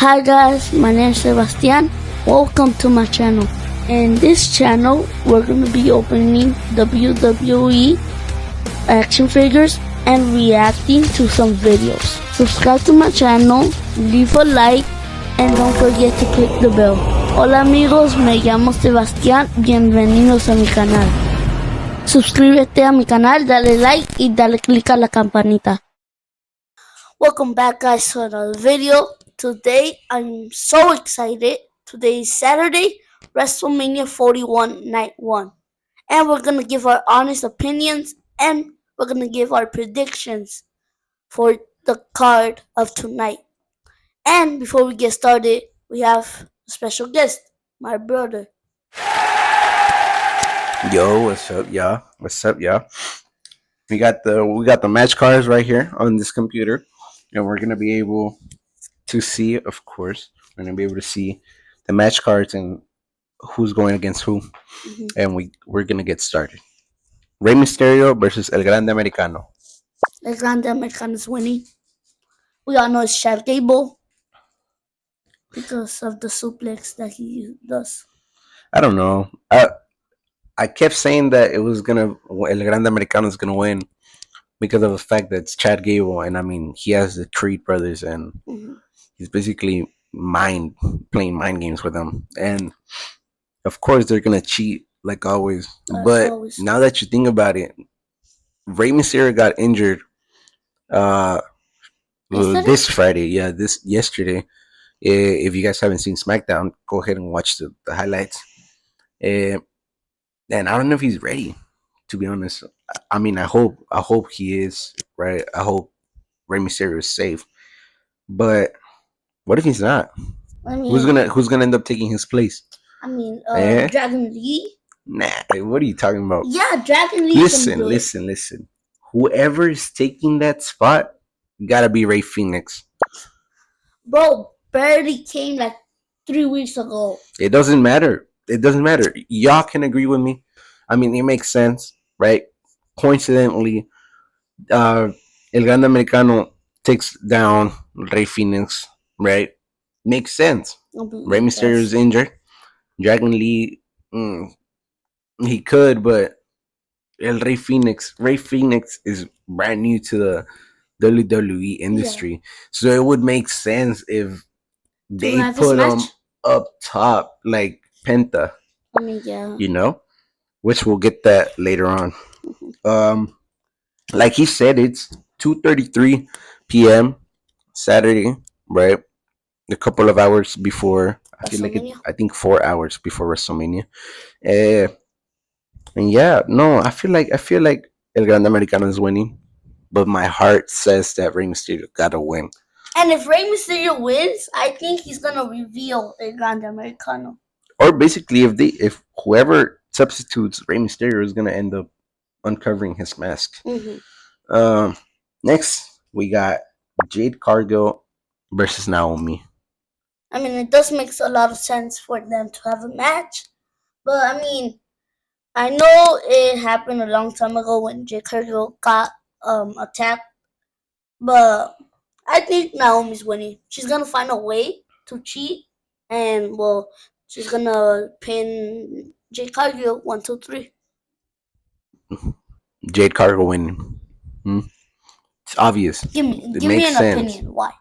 Hi guys, my name is Sebastian. Welcome to my channel. In this channel, we're going to be opening WWE action figures and reacting to some videos. Subscribe to my channel, leave a like, and don't forget to click the bell. Hola amigos, me llamo Sebastián, bienvenidos a mi canal. Suscríbete a mi canal, dale like y dale click a la campanita. Welcome back guys to another video. Today I'm so excited. Today is Saturday, WrestleMania 41 Night 1. And we're gonna give our honest opinions and we're gonna give our predictions for the card of tonight. And before we get started, we have a special guest, my brother. Yo, what's up, y'all? What's up, y'all? We got the match cards right here on this computer, and we're gonna be able to see, of course, we're gonna be able to see the match cards and who's going against who, and we're gonna get started. Rey Mysterio versus El Grande Americano. El Grande Americano is winning. We all know it's Chad Gable because of the suplex that he does. I don't know. I kept saying that it was gonna El Grande Americano is gonna win because of the fact that it's Chad Gable, and I mean he has the Creed brothers, and he's basically playing mind games with them, and of course they're gonna cheat like always. But now that you think about it, Rey Mysterio got injured this Friday. Yeah, yesterday. If you guys haven't seen SmackDown, go ahead and watch the highlights. And I don't know if he's ready, to be honest. I mean, I hope he is, right? I hope Rey Mysterio is safe. But what if he's not? I mean, who's gonna end up taking his place? I mean, Dragon Lee. Nah, what are you talking about? Yeah, Dragon Lee. Listen. Whoever is taking that spot gotta be Rey Fénix. Bro, barely came like 3 weeks ago. It doesn't matter. Y'all can agree with me. I mean, it makes sense, right? Coincidentally, El Grande Americano takes down Rey Fénix, right? Makes sense. Rey Mysterio is injured. Dragon Lee, he could, but Rey Fénix is brand new to the WWE industry, so it would make sense if they put him up top like Penta. I mean, yeah. You know, which we'll get that later on. Like he said, it's 2:33 p.m. Saturday, right? A couple of hours before. I think 4 hours before WrestleMania. And yeah, no, I feel like El Grande Americano is winning, but my heart says that Rey Mysterio gotta win. And if Rey Mysterio wins, I think he's gonna reveal El Grande Americano. Or basically, if whoever substitutes Rey Mysterio is gonna end up uncovering his mask. Next, we got Jade Cargill versus Naomi. I mean, it does make a lot of sense for them to have a match, but I mean, I know it happened a long time ago when Jade Cargill got attacked, but I think Naomi's winning. She's gonna find a way to cheat, and well, she's gonna pin Jade Cargill 1, 2, 3. Jade Cargill winning. It's obvious. Give me an opinion. Why?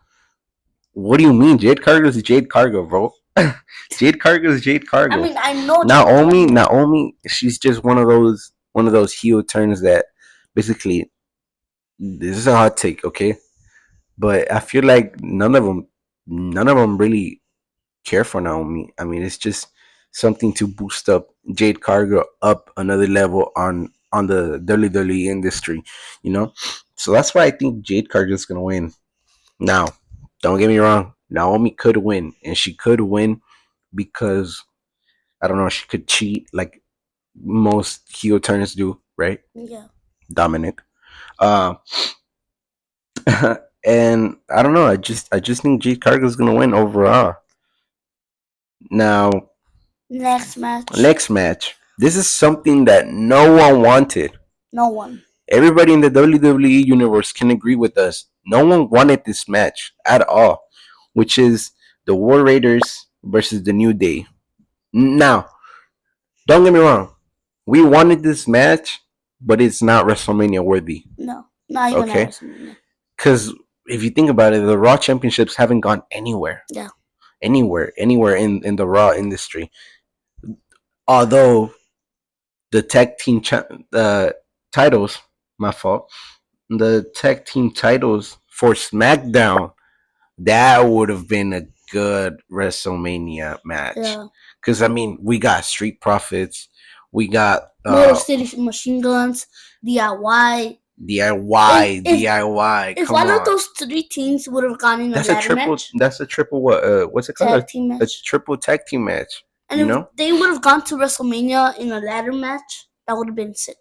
What do you mean? Jade Cargill is Jade Cargill, bro. Jade Cargill is Jade Cargill. I mean, I know. Naomi, she's just one of those heel turns that basically. This is a hot take, okay? But I feel like none of them really care for Naomi. I mean, it's just something to boost up Jade Cargill up another level on the WWE industry, you know. So that's why I think Jade Cargill is gonna win. Now, don't get me wrong, Naomi could win, and she could win because I don't know, she could cheat like most heel turns do, right? Yeah. Dominic. And I don't know. I just think Jade Cargill is gonna win overall. Now, next match. This is something that no one wanted. No one. Everybody in the WWE universe can agree with us. No one wanted this match at all, which is The War Raiders versus the New Day. Now, don't get me wrong. We wanted this match, but it's not WrestleMania worthy. No, not even at Okay, WrestleMania. because if you think about it, the Raw championships haven't gone anywhere, Yeah. anywhere in the Raw industry. Although the tag team titles, my fault, the tag team titles for SmackDown, that would have been a good WrestleMania match. Yeah. Because I mean, we got Street Profits, we got Motor City Machine Guns, DIY. DIY, If DIY. if Come one of on, those three teams would have gone in a that's a ladder triple. match, That's a triple. What? What's it called? tag team A match, triple tag team match. and You if know, they would have gone to WrestleMania in a ladder match, that would have been sick.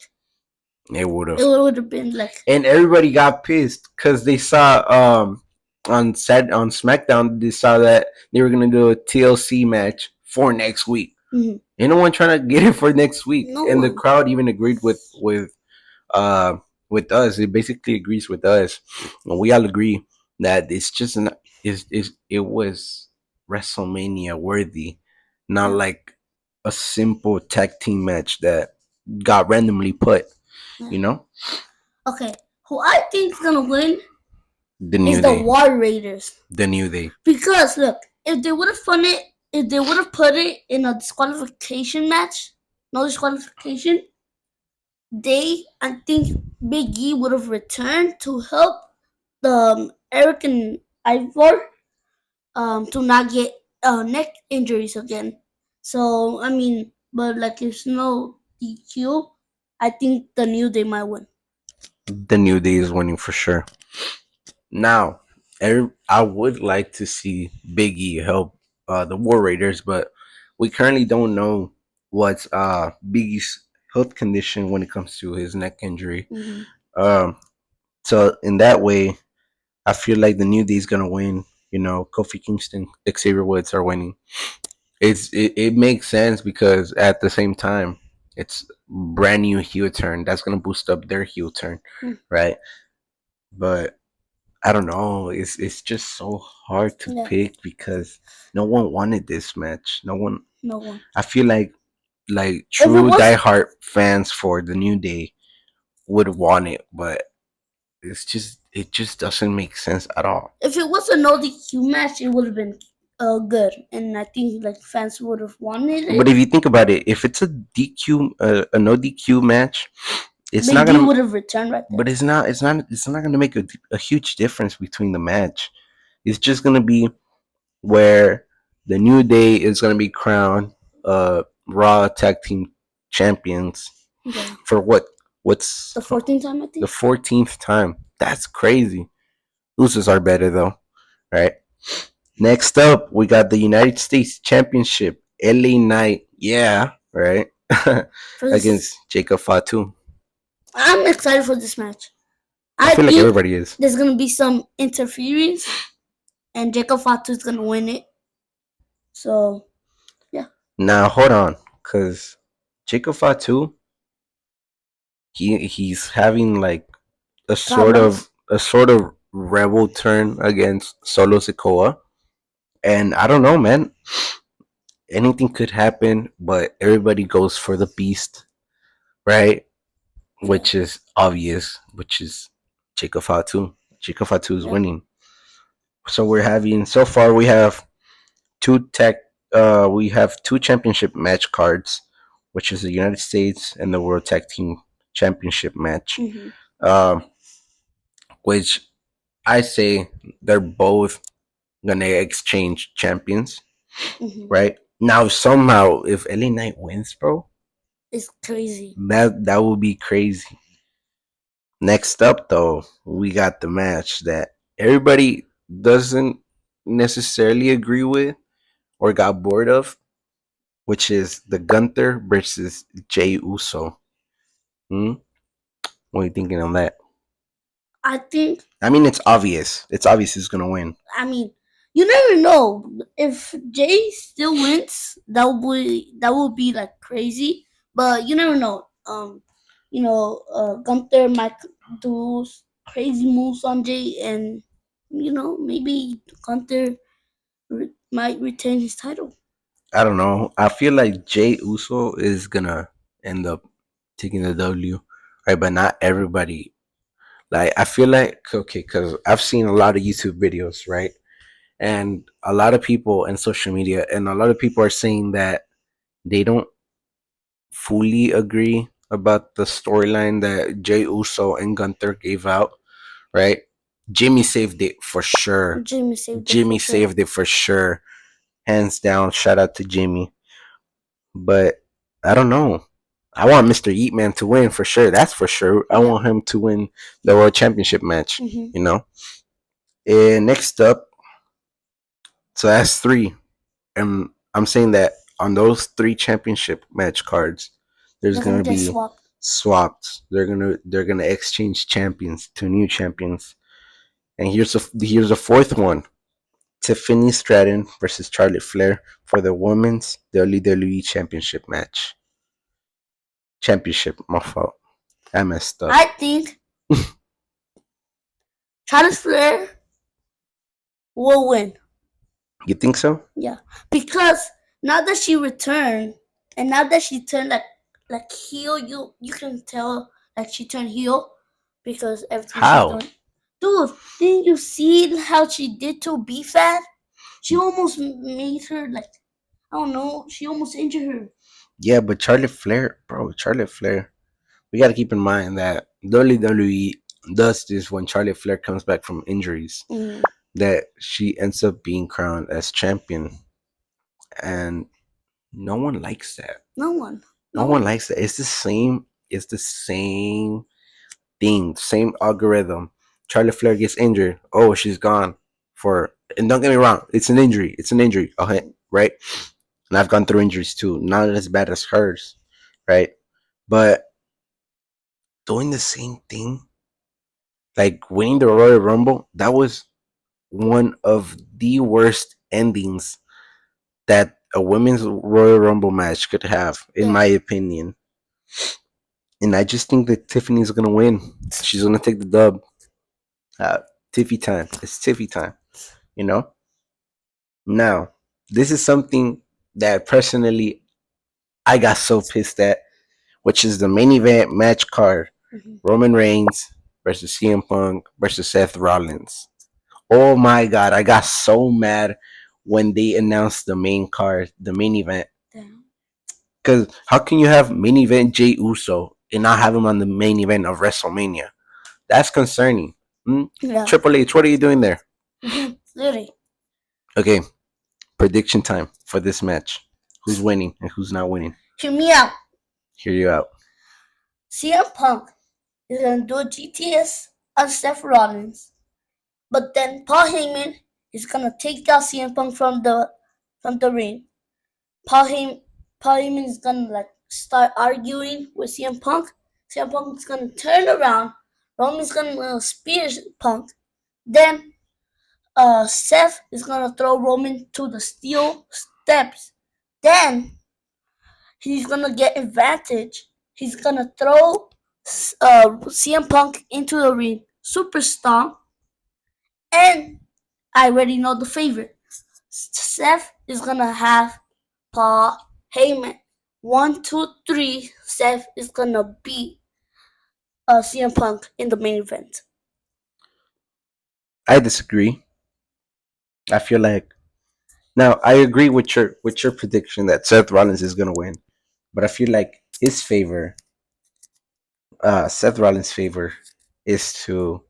it would have. It would have been like, And everybody got pissed because they saw on SmackDown they saw that they were gonna do a TLC match for next week. mhm. Ain't no one trying to get it for next week, No and the one. crowd even agreed uh with us. It basically agrees with us, and we all agree that it's just an it was WrestleMania worthy, not Yeah. like a simple tag team match that got randomly put. Yeah. You know, Okay, who I think is gonna win the is New the Day, War Raiders. the New Day. Because look, if they would have done it, if they would have put it in a disqualification match, no disqualification, I think Big E would have returned to help the Eric and Ivor to not get neck injuries again. So I mean, but like if it's no DQ, I think the New Day might win. The New Day is winning for sure. Now, I would like to see Big E help the War Raiders, but we currently don't know what's Big E's health condition when it comes to his neck injury. Mm-hmm. Um, so in that way, I feel like the New Day is gonna win. You know, Kofi Kingston, Xavier Woods are winning. It makes sense because at the same time, it's brand new heel turn that's gonna boost up their heel turn, Mm. right? But I don't know. It's just so hard to Yeah, pick because no one wanted this match. No one. no one. I feel like If it true was diehard fans for the New Day would want it, but it just doesn't make sense at all. if it was a no DQ match, it would have been good, and I think like fans would have wanted But it. if you think about it, if it's a DQ, a no DQ match, it's not Big E gonna. would have returned right there. But it's not gonna make a huge difference between the match. It's just gonna be where the New Day is going to be crowned Raw Tag Team Champions Yeah. for what's The 14th time, I the think. 14th time. That's crazy. Losers are better though, right? Next up, we got the United States Championship, LA Knight, yeah, right, against Jacob Fatu. I'm excited for this match. I I feel like think everybody is. there's gonna be some interference, and Jacob Fatu is gonna win it. So Now hold on, cause Jacob Fatu, he's having like problems. a sort of rebel turn against Solo Sikoa. And I don't know, man. Anything could happen, but everybody goes for the beast, right? Which is obvious, which is Jacob Fatu. Jacob Fatu is Yeah. winning. So we're having so far we have two championship match cards, which is the United States and the World Tag Team Championship match. Mm-hmm. Um, which I say they're both gonna exchange champions, Mm-hmm. right? Now somehow if LA Knight wins, bro, It's crazy. that would be crazy. Next up though, we got the match that everybody doesn't necessarily agree with or got bored of, which is the Gunther versus Jay Uso. Hmm? What are you thinking on that? I think. I mean, it's obvious. It's obvious who's gonna win. I mean, you never know if Jay still wins. That would be like crazy, but you never know. Gunther might do crazy moves on Jay, and maybe Gunther might retain his title. I don't know. I feel like Jay Uso is gonna end up taking the W, right? But not everybody. Like I feel like okay, because I've seen a lot of YouTube videos, right? And a lot of people in social media, and a lot of people are saying that they don't fully agree about the storyline that Jay Uso and Gunther gave out, right? Jimmy saved it for sure. Jimmy saved it Jimmy for sure. saved it for sure. Hands down. Shout out to Jimmy. But I don't know. I want Mr. Yeetman to win for sure. That's for sure. I Yeah. want him to win the World Championship match. Mhm. You know. And next up, so that's three. And I'm saying that on those three championship match cards, there's They're gonna gonna get be swapped. They're gonna exchange champions to new champions. And here's a fourth one: Tiffany Stratton versus Charlotte Flair for the women's WWE Championship match. Championship, my fault. I messed up. I think Charlotte Flair will win. You think so? Yeah, because now that she returned, and now that she turned like heel, you can tell like she turned heel because everything How? she's doing. Dude, didn't you see how she did to B-Fat? She almost made her like I don't know. She almost injured her. Yeah, but Charlotte Flair, bro, Charlotte Flair. We got to keep in mind that WWE does this when Charlotte Flair comes back from injuries. That she ends up being crowned as champion, and no one likes that. No one. No one likes that. It's the same. It's the same thing. Same algorithm. Charlotte Flair gets injured. Oh, she's gone for. And don't get me wrong. It's an injury. It's an injury. Okay, right? And I've gone through injuries too. Not as bad as hers, right? But doing the same thing, like winning the Royal Rumble, that was one of the worst endings that a women's Royal Rumble match could have, in my opinion. And I just think that Tiffany's gonna win. She's gonna take the dub. Tiffy time. It's Tiffy time. You know. Now, this is something that personally I got so pissed at, which is the main event match card: Roman Reigns versus CM Punk versus Seth Rollins. Oh my god, I got so mad when they announced the main card, the main event. Because how can you have main event Jey Uso and not have him on the main event of WrestleMania? That's concerning. Yeah. Triple H, what are you doing there? Literally. Okay, prediction time for this match. Who's winning and who's not winning? Hear me out. Hear you out. CM Punk is gonna do a GTS on Seth Rollins, but then Paul Heyman is gonna take down CM Punk from the ring. Paul Heyman is gonna like start arguing with CM Punk. CM Punk is gonna turn around. Roman's gonna spear Punk. Then Seth is gonna throw Roman to the steel steps. Then he's gonna get advantage. He's gonna throw CM Punk into the ring, super stomp, and I already know the favorite. Seth is gonna have Paul Heyman. 1, 2, 3. Seth is gonna beat CM Punk in the main event. I disagree. I feel like now I agree with your prediction that Seth Rollins is gonna win, but I feel like Seth Rollins' favor is to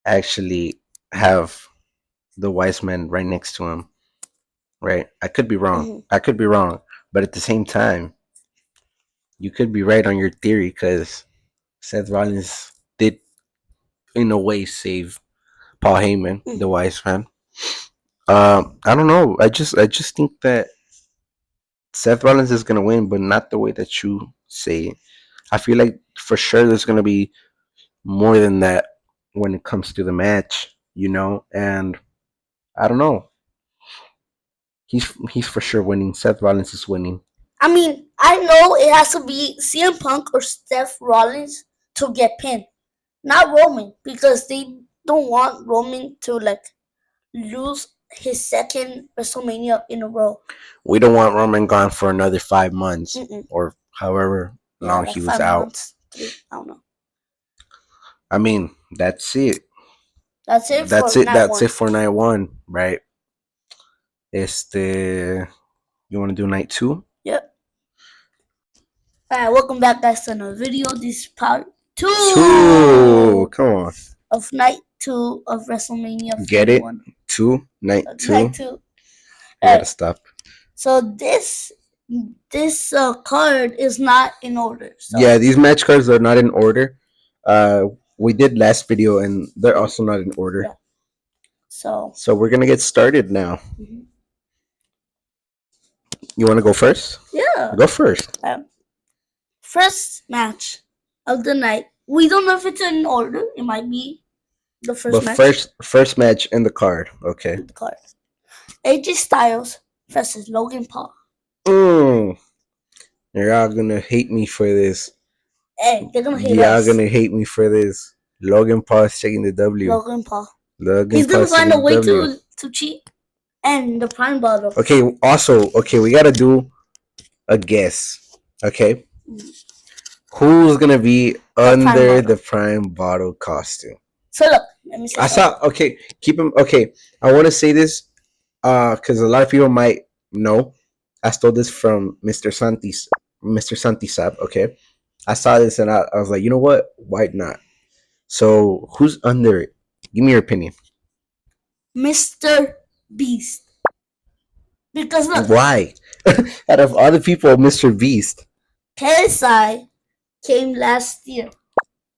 actually have the wise man right next to him. Right? I could be wrong. I could be wrong, but at the same time, you could be right on your theory because Seth Rollins did, in a way, save Paul Heyman, the wise man. I don't know. I just think that Seth Rollins is gonna win, but not the way that you say it. I feel like for sure there's gonna be more than that when it comes to the match, and I don't know. He's for sure winning. Seth Rollins is winning. I mean, I know it has to be CM Punk or Seth Rollins to get pinned, not Roman, because they don't want Roman to like lose his second WrestleMania in a row. We don't want Roman gone for another 5 months Mm-mm. or however long like he was 5 out. months, 3, I don't know. I mean, that's it. That's it That's for it. night That's one. it for night one, right? You want to do night two? Yep. Alright, welcome back guys to another video. This is part 2 Come on. of night 2 of WrestleMania 41. Get it? Night two. Night 2. I gotta stop. So this card is not in order. So. Yeah, these match cards are not in order. We did last video and they're also not in order. Yeah. So we're gonna get started now. Mm-hmm. You want to go first? Yeah. Go first. First match of the night. We don't know if it's in order. It might be the first match. First match in the card. Okay. The card. AJ Styles versus Logan Paul. You're all gonna hate me for this. Hey, they're gonna hate Y'all us. gonna hate me for this. Logan Paul is taking the W. Logan Paul. He's gonna find a way to cheat. And the prime bottle. Okay, also, we gotta do a guess. Okay? Who's gonna be under the prime bottle costume? So look, let me say okay, keep him okay. I wanna say this because a lot of people might know. I stole this from Mr. Santisab, okay? I saw this and I was like, you know what? Why not? So who's under it? Give me your opinion. Mr. Beast. Because look. Why? Out of all the people, Mr. Beast. KSI came last year.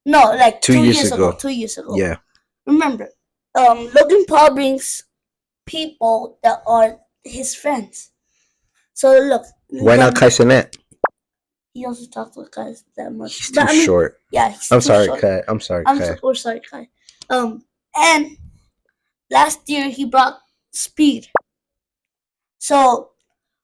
No, like 2 years ago. 2 years ago. Yeah. Remember, Logan Paul brings people that are his friends. So look. Why not Kai Cenat? He also talks with guys that much. He's too short. Yeah, he's I'm too sorry, short. Kai. I'm sorry, Kai. We're sorry, Kai. And last year he brought Speed. So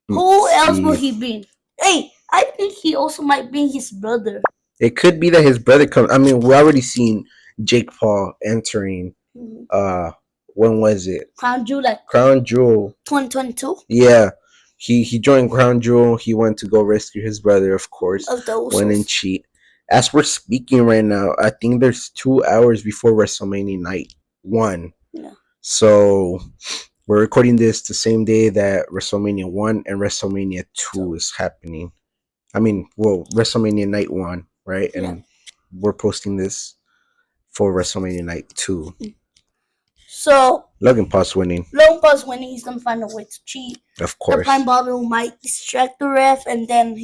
who else will he bring? Hey, I think he also might bring his brother. It could be that his brother comes. I mean, we already seen Jake Paul entering. When was it? Crown Jewel. 2022. Yeah, he joined Crown Jewel. He went to go rescue his brother, of course. Of the Usos. Went and cheat. As we're speaking right now, I think there's 2 hours before WrestleMania night 1. Yeah. So we're recording this the same day that WrestleMania 1 and WrestleMania 2 is happening. I mean, well, WrestleMania night 1, right? And we're posting this for WrestleMania night 2. So Logan Paul's winning. He's gonna find a way to cheat. Of course. The prime bottle might distract the ref, and then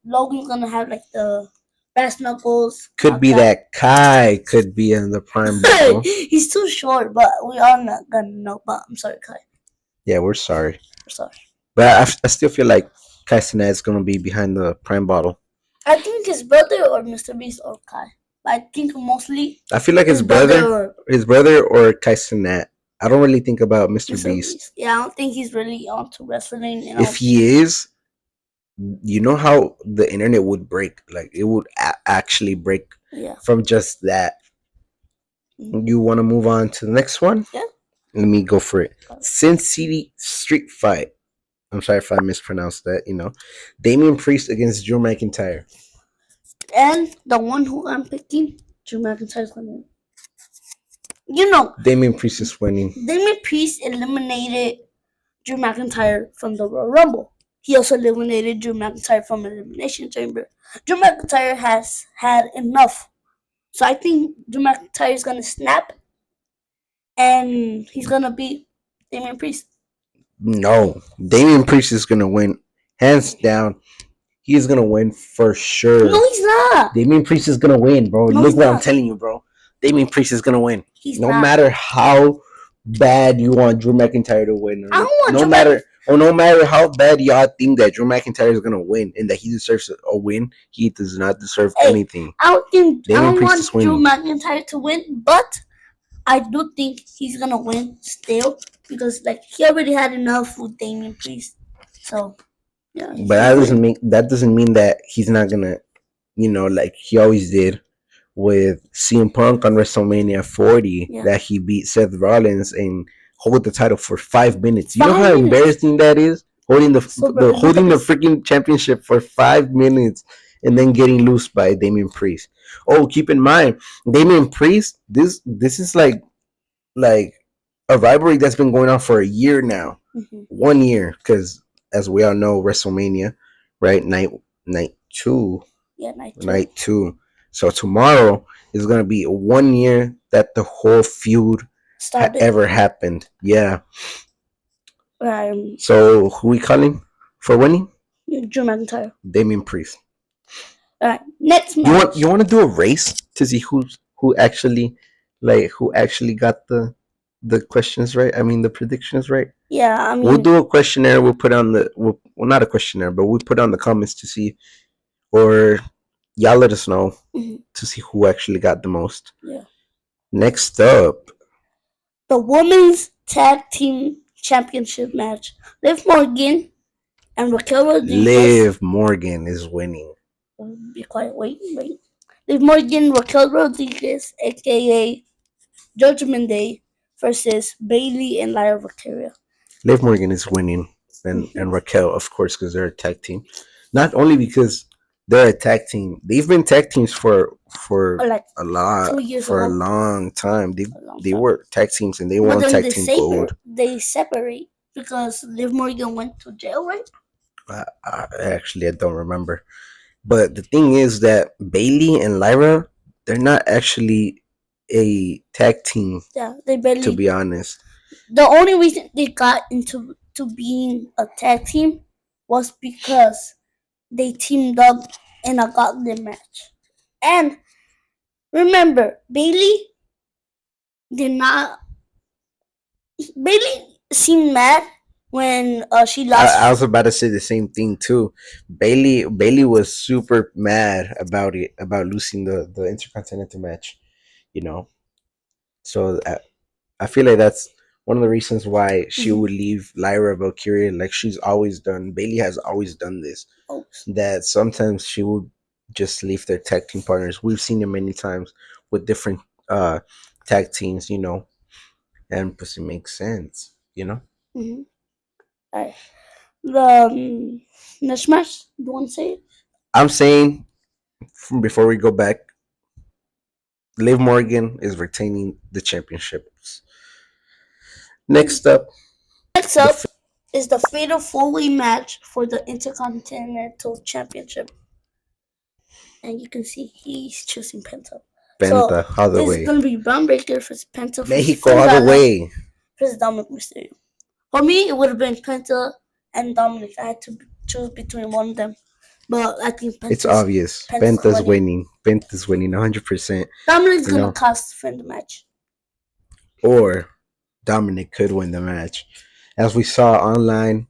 Logan's gonna have like the brass knuckles. Could be that Kai could be in the prime bottle. He's too short, but we are not gonna know. But I'm sorry, Kai. Yeah, we're sorry. We're sorry. But I still feel like Kai Cenat is gonna be behind the prime bottle. I think his brother or Mr. Beast or Kai. I think mostly. I feel like his brother or Kai Cenat. I don't really think about Mr. Beast. Yeah, I don't think he's really onto wrestling. If he is, you know how the internet would break. Like it would actually break. Yeah. From just that. You want to move on to the next one? Yeah. Let me go for it. Sin City Street Fight. I'm sorry if I mispronounced that. Damian Priest against Drew McIntyre. And the one who I'm picking, Drew McIntyre's gonna win. Damian Priest is winning. Damian Priest eliminated Drew McIntyre from the Royal Rumble. He also eliminated Drew McIntyre from Elimination Chamber. Drew McIntyre has had enough. So I think Drew McIntyre is gonna snap, and he's gonna beat Damian Priest. No, Damian Priest is gonna win, hands down. He's gonna win for sure. No, he's not. Damian Priest is gonna win, bro. No, look what I'm telling you, bro. Damian Priest is gonna win. No matter how bad you want Drew McIntyre to win. I don't want no matter how bad y'all think that Drew McIntyre is gonna win and that he deserves a win, he does not deserve anything. I don't want Drew McIntyre to win, but I do think he's gonna win still because he already had enough with Damian Priest. So yeah. But that doesn't mean that he's not gonna, like he always did with CM Punk on WrestleMania 40, that he beat Seth Rollins and hold the title for 5 minutes. You know how 5 minutes. embarrassing that is? Holding So holding the because freaking championship for 5 minutes and then getting loose by Damian Priest. Oh, keep in mind, Damian Priest. This is like a rivalry that's been going on for a year now. Mhm. 1 year, because as we all know, WrestleMania, right? Night two, Yeah, night two. night two. So tomorrow is gonna be 1 year that the whole feud Started. ever happened. Yeah. Um, So who we calling for winning? Drew McIntyre. Damian Priest. Alright, next match. You want to do a race to see who actually who actually got the questions right? I mean the predictions right? Yeah, I mean We'll do a questionnaire. We'll put on well, not a questionnaire, but we'll put on the comments to see, or y'all let us know to see who actually got the most. Yeah. Next up, the Women's Tag Team Championship match. Liv Morgan and Raquel Rodriguez. Liv Morgan is winning. Be quiet. Wait. Liv Morgan, Raquel Rodriguez, aka Judgment Day, versus Bailey and Lyra Valkyria. Liv Morgan is winning, and Raquel, of course, because they're a tag team. Not only because they're a tag team, they've been tag teams for like a lot, 2 years for ago. a long time. They time. were tag teams and they But won then tag team gold. They separate because Liv Morgan went to jail, right? I don't remember. But the thing is that Bailey and Lyra, they're not actually a tag team. Yeah, they barely. To be honest, the only reason they got into being a tag team was because they teamed up in a gauntlet match. And remember, Bailey did not. Bailey seemed mad when she lost. I was about to say the same thing too. Bailey was super mad about it, about losing the Intercontinental match. You know, so I feel like that's one of the reasons why she would leave Lyra Valkyria, like she's always done. Bailey has always done this. That sometimes she would just leave their tag team partners. We've seen it many times with different tag teams, and it makes sense, Mm-hmm. All right. The next match, do you want to say it? I'm saying, before we go back, Liv Morgan is retaining the championships. Next up is the fatal four-way match for the Intercontinental Championship. And you can see he's choosing Penta. Penta, all the way. It's going to be Braun Breaker versus Penta. Mexico, all the way. Versus Dominic Mysterio. For me, it would have been Penta and Dominic. I had to choose between one of them. But I think it's obvious. Penta's winning. Penta's winning 100%. Dominic's going to cost Finn the match. Or Dominic could win the match. As we saw online,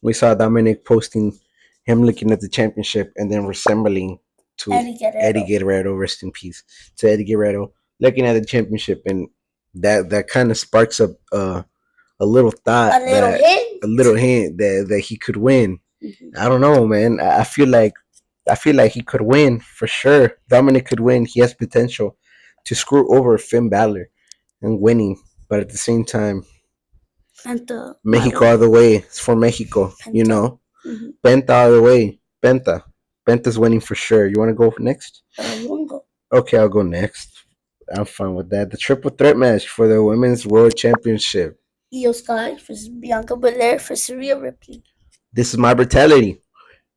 we saw Dominic posting him looking at the championship and then resembling to Eddie Guerrero, rest in peace, to Eddie Guerrero, looking at the championship, and that kind of sparks up a little thought, a little hint that he could win. I don't know, man. I feel like he could win for sure. Dominic could win. He has potential to screw over Finn Balor and winning, but at the same time, Penta, Mexico all the way. It's for Mexico, Penta. Penta all the way. Penta's winning for sure. You want to go next? You want to go? Okay, I'll go next. I'm fine with that. The triple threat match for the Women's World Championship. Io Sky versus Bianca Belair versus Rhea Ripley. This is my brutality.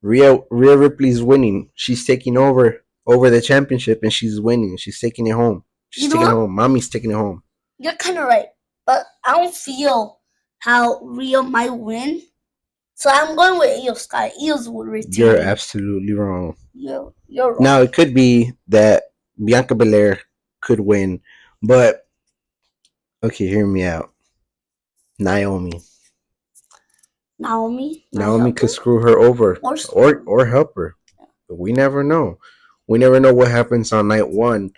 Rhea Ripley's winning. She's taking over the championship, and she's winning. She's taking it home. She's taking it home. Mommy's taking it home. You're kind of right, but I don't feel how Rhea might win. So I'm going with Io Sky. Io's would retain. You're absolutely wrong. You're wrong. Now, it could be that Bianca Belair could win, but okay, hear me out. Naomi could screw her over or help her. But we never know. We never know what happens on night one.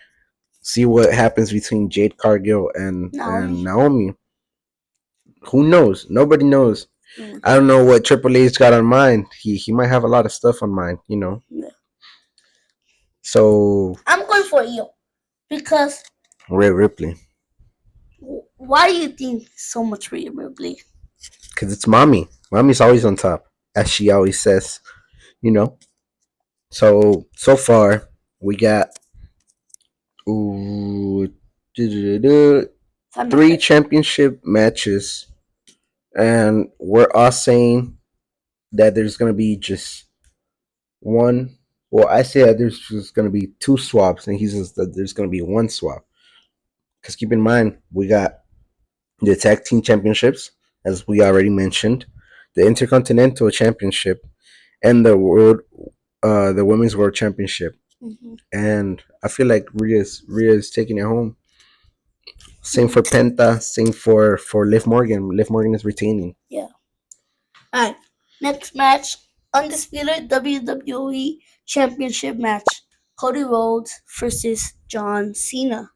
See what happens between Jade Cargill and Naomi. Who knows? Nobody knows. I don't know what Triple H's got on mind. He might have a lot of stuff on mind, Yeah. So I'm going for Io because Rhea Ripley. Why do you think so much reverb? Because it's mommy. Mommy's always on top, as she always says. You know. So far we got ooh, three championship matches, and we're all saying that there's gonna be just one. Well, I say that there's just gonna be two swaps, and he says that there's gonna be one swap. Because keep in mind, we got the tag team championships, as we already mentioned, the Intercontinental Championship, and the Women's World Championship. Mm-hmm. And I feel like Rhea's taking it home. Same for Penta. Same for Liv Morgan. Liv Morgan is retaining. Yeah. All right. Next match, undisputed WWE Championship match: Cody Rhodes versus John Cena.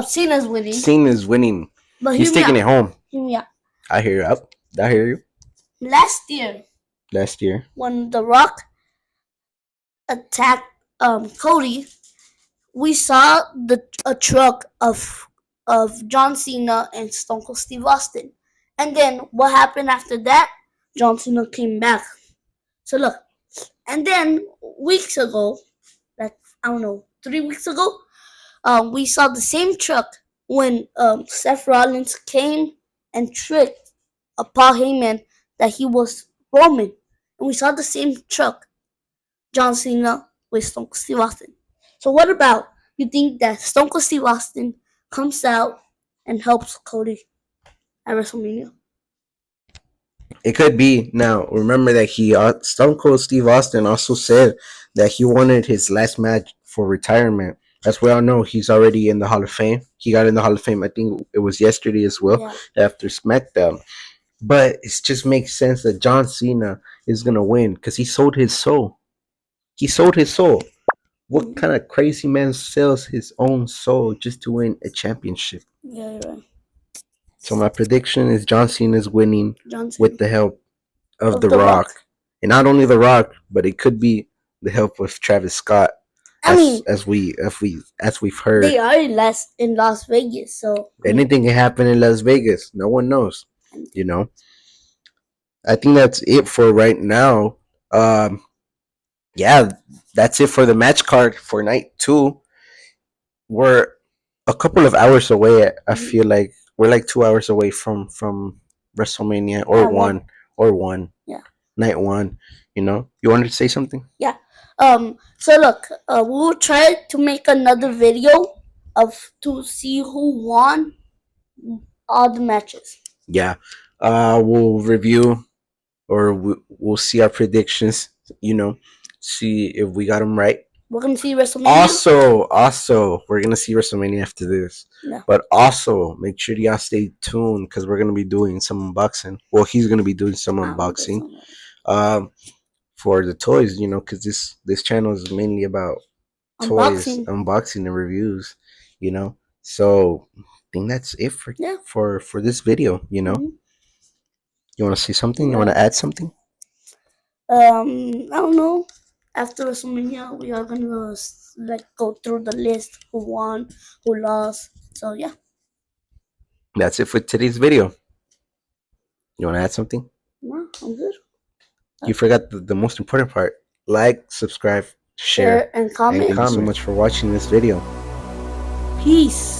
Cena's winning. Cena's winning. But he's taking it home. Hear me out. I hear you up. I hear you. Last year, when The Rock attacked Cody, we saw a truck of John Cena and Stone Cold Steve Austin. And then what happened after that? John Cena came back. So look, and then weeks ago, like I don't know, 3 weeks ago, we saw the same truck when Seth Rollins came and tricked Paul Heyman that he was Roman, and we saw the same truck, John Cena with Stone Cold Steve Austin. So what about you think that Stone Cold Steve Austin comes out and helps Cody at WrestleMania? It could be. Now, remember that Stone Cold Steve Austin also said that he wanted his last match for retirement. As we all know, he's already in the Hall of Fame. He got in the Hall of Fame, I think it was yesterday as well, after SmackDown. But it just makes sense that John Cena is going to win because he sold his soul. He sold his soul. What kind of crazy man sells his own soul just to win a championship? Yeah, you're right. So my prediction is John Cena is winning with the help of The Rock. And not only The Rock, but it could be the help of Travis Scott. As we've heard. They are in Las Vegas, so anything can happen in Las Vegas. No one knows. You know. I think that's it for right now. Yeah, that's it for the match card for night 2. We're a couple of hours away. I feel like we're like 2 hours away from WrestleMania or one. Yeah. Night 1. You know. You wanted to say something? Yeah. So look, we'll try to make another video to see who won all the matches. Yeah. We'll review or we'll see our predictions. You know, see if we got them right. We're gonna see WrestleMania. Also, we're gonna see WrestleMania after this. Yeah. But also, make sure y'all stay tuned because we're gonna be doing some unboxing. Well, he's gonna be doing some unboxing. For the toys, you know, because this channel is mainly about toys, unboxing and reviews, you know. So I think that's it for this video, you know. Mm-hmm. You want to say something? You want to add something? I don't know. After WrestleMania, we are gonna go through the list: who won, who lost. So yeah, that's it for today's video. You want to add something? No, I'm good. You forgot the most important part. Like, subscribe, share, and comment. Thank you so much for watching this video. Peace.